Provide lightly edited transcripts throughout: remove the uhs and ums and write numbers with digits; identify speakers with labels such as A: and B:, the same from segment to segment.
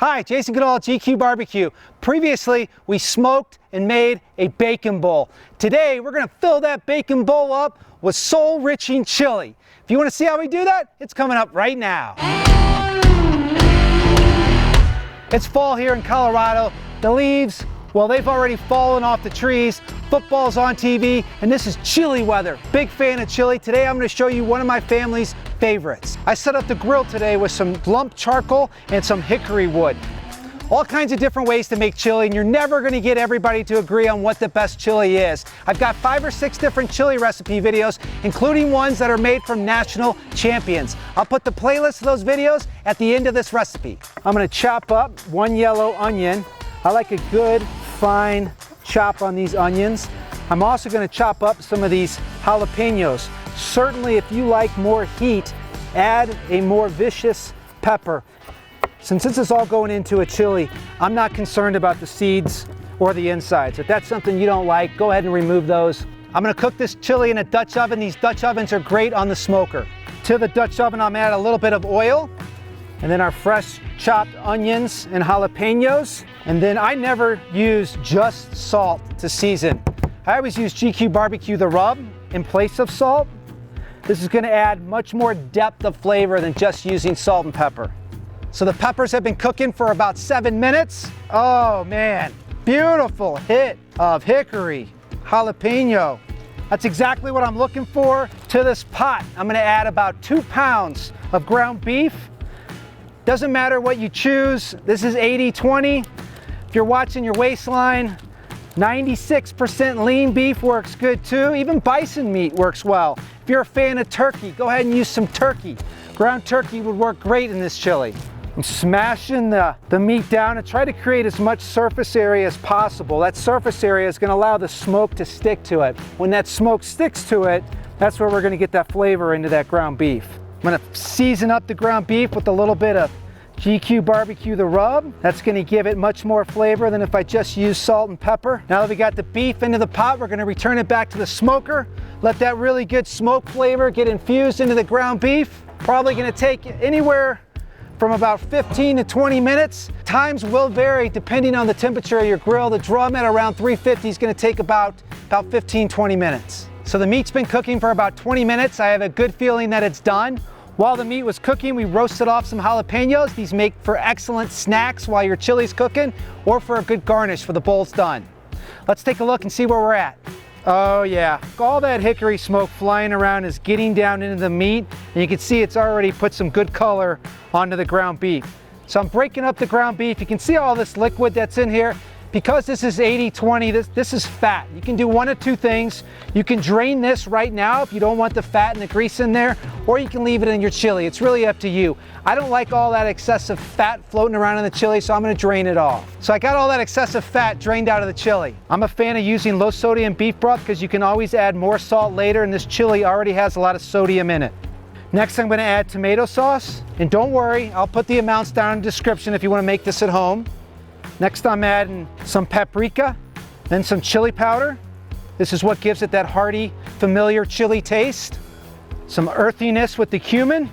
A: Hi, Jason Goodall, GQue Barbecue. Previously, we smoked and made a bacon bowl. Today, we're gonna fill that bacon bowl up with soul-riching chili. If you wanna see how we do that, it's coming up right now. It's fall here in Colorado. The leaves, well, they've already fallen off the trees. Football's on TV, and this is chili weather. Big fan of chili. Today, I'm gonna show you one of my family's favorites. I set up the grill today with some lump charcoal and some hickory wood. All kinds of different ways to make chili, and you're never gonna get everybody to agree on what the best chili is. I've got 5 or 6 different chili recipe videos, including ones that are made from national champions. I'll put the playlist of those videos at the end of this recipe. I'm gonna chop up 1 yellow onion. I like a good, fine chop on these onions. I'm also gonna chop up some of these jalapeños. Certainly, if you like more heat, add a more vicious pepper. Since this is all going into a chili, I'm not concerned about the seeds or the insides. If that's something you don't like, go ahead and remove those. I'm gonna cook this chili in a Dutch oven. These Dutch ovens are great on the smoker. To the Dutch oven, I'm gonna add a little bit of oil, and then our fresh chopped onions and jalapeños. And then I never use just salt to season. I always use GQue Barbecue, the rub, in place of salt. This is gonna add much more depth of flavor than just using salt and pepper. So the peppers have been cooking for about 7 minutes. Oh man, beautiful hit of hickory, jalapeno. That's exactly what I'm looking for. To this pot, I'm gonna add about 2 pounds of ground beef. Doesn't matter what you choose. This is 80-20. If you're watching your waistline, 96% lean beef works good too. Even bison meat works well. If you're a fan of turkey, go ahead and use some turkey. Ground turkey would work great in this chili. I'm smashing the meat down and try to create as much surface area as possible. That surface area is gonna allow the smoke to stick to it. When that smoke sticks to it, that's where we're gonna get that flavor into that ground beef. I'm gonna season up the ground beef with a little bit of GQue Barbecue, the rub. That's gonna give it much more flavor than if I just use salt and pepper. Now that we got the beef into the pot, we're gonna return it back to the smoker. Let that really good smoke flavor get infused into the ground beef. Probably gonna take anywhere from about 15 to 20 minutes. Times will vary depending on the temperature of your grill. The drum at around 350 is gonna take about 15, 20 minutes. So the meat's been cooking for about 20 minutes. I have a good feeling that it's done. While the meat was cooking, we roasted off some jalapeños. These make for excellent snacks while your chili's cooking, or for a good garnish for the bowl's done. Let's take a look and see where we're at. Oh yeah, all that hickory smoke flying around is getting down into the meat, and you can see it's already put some good color onto the ground beef. So I'm breaking up the ground beef. You can see all this liquid that's in here. Because this is 80-20, this is fat. You can do one of 2 things. You can drain this right now if you don't want the fat and the grease in there, or you can leave it in your chili. It's really up to you. I don't like all that excessive fat floating around in the chili, so I'm gonna drain it off. So I got all that excessive fat drained out of the chili. I'm a fan of using low sodium beef broth because you can always add more salt later, and this chili already has a lot of sodium in it. Next, I'm gonna add tomato sauce, and don't worry, I'll put the amounts down in the description if you wanna make this at home. Next, I'm adding some paprika, then some chili powder. This is what gives it that hearty, familiar chili taste. Some earthiness with the cumin.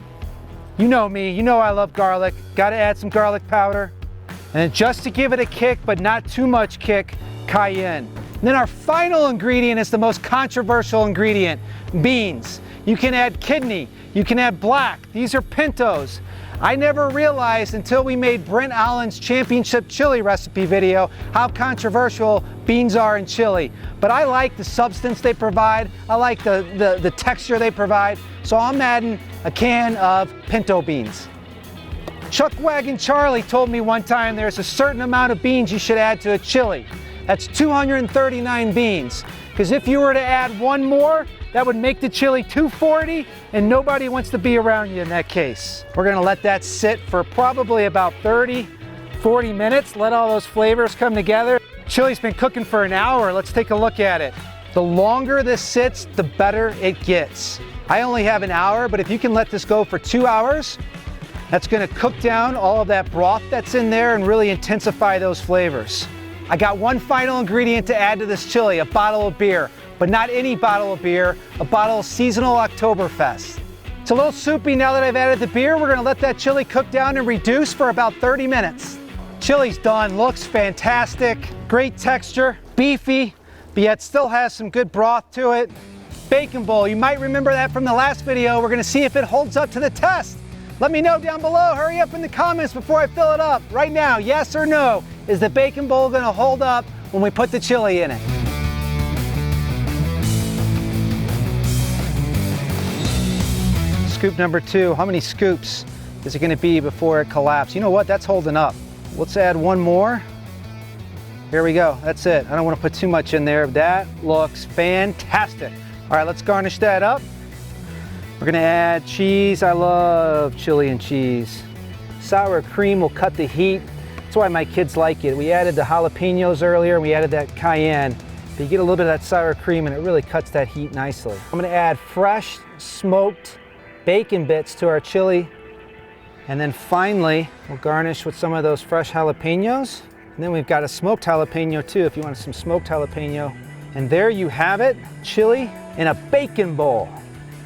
A: You know me, you know I love garlic. Gotta add some garlic powder. And then just to give it a kick, but not too much kick, cayenne. And then our final ingredient is the most controversial ingredient, beans. You can add kidney, you can add black. These are pintos. I never realized until we made Brent Allen's championship chili recipe video how controversial beans are in chili. But I like the substance they provide. I like the texture they provide. So I'm adding a can of pinto beans. Chuck Wagon Charlie told me one time there's a certain amount of beans you should add to a chili. That's 239 beans. Because if you were to add one more, that would make the chili 240, and nobody wants to be around you in that case. We're gonna let that sit for probably about 30, 40 minutes, let all those flavors come together. Chili's been cooking for an hour. Let's take a look at it. The longer this sits, the better it gets. I only have an hour, but if you can let this go for 2 hours, that's gonna cook down all of that broth that's in there and really intensify those flavors. I got one final ingredient to add to this chili, a bottle of beer. But not any bottle of beer, a bottle of seasonal Oktoberfest. It's a little soupy now that I've added the beer. We're gonna let that chili cook down and reduce for about 30 minutes. Chili's done, looks fantastic. Great texture, beefy, but yet still has some good broth to it. Bacon bowl, you might remember that from the last video. We're gonna see if it holds up to the test. Let me know down below, hurry up in the comments before I fill it up. Right now, yes or no, is the bacon bowl gonna hold up when we put the chili in it? Scoop number 2, how many scoops is it gonna be before it collapses? You know what, that's holding up. Let's add one more. Here we go, that's it. I don't wanna put too much in there. That looks fantastic. All right, let's garnish that up. We're gonna add cheese. I love chili and cheese. Sour cream will cut the heat. That's why my kids like it. We added the jalapeños earlier, and we added that cayenne. But you get a little bit of that sour cream and it really cuts that heat nicely. I'm gonna add fresh smoked bacon bits to our chili. And then finally, we'll garnish with some of those fresh jalapeños. And then we've got a smoked jalapeno too, if you want some smoked jalapeno. And there you have it, chili in a bacon bowl.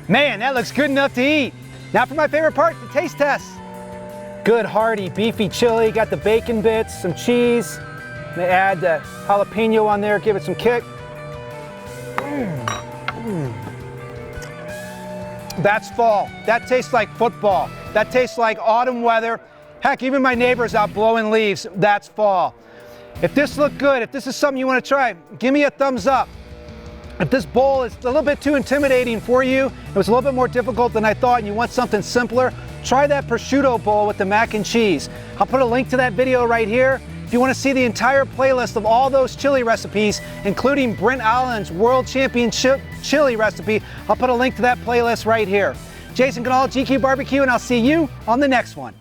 A: Man, that looks good enough to eat. Now for my favorite part, the taste test. Good, hearty, beefy chili, got the bacon bits, some cheese. I'm gonna add that jalapeno on there, give it some kick. That's fall. That tastes like football. That tastes like autumn weather. Heck, even my neighbor's out blowing leaves. That's fall. If this looked good, if this is something you want to try, give me a thumbs up. If this bowl is a little bit too intimidating for you, it was a little bit more difficult than I thought, and you want something simpler, try that prosciutto bowl with the mac and cheese. I'll put a link to that video right here. If you want to see the entire playlist of all those chili recipes, including Brent Allen's World Championship chili recipe, I'll put a link to that playlist right here. Jason Ganal, GQue Barbecue, and I'll see you on the next one.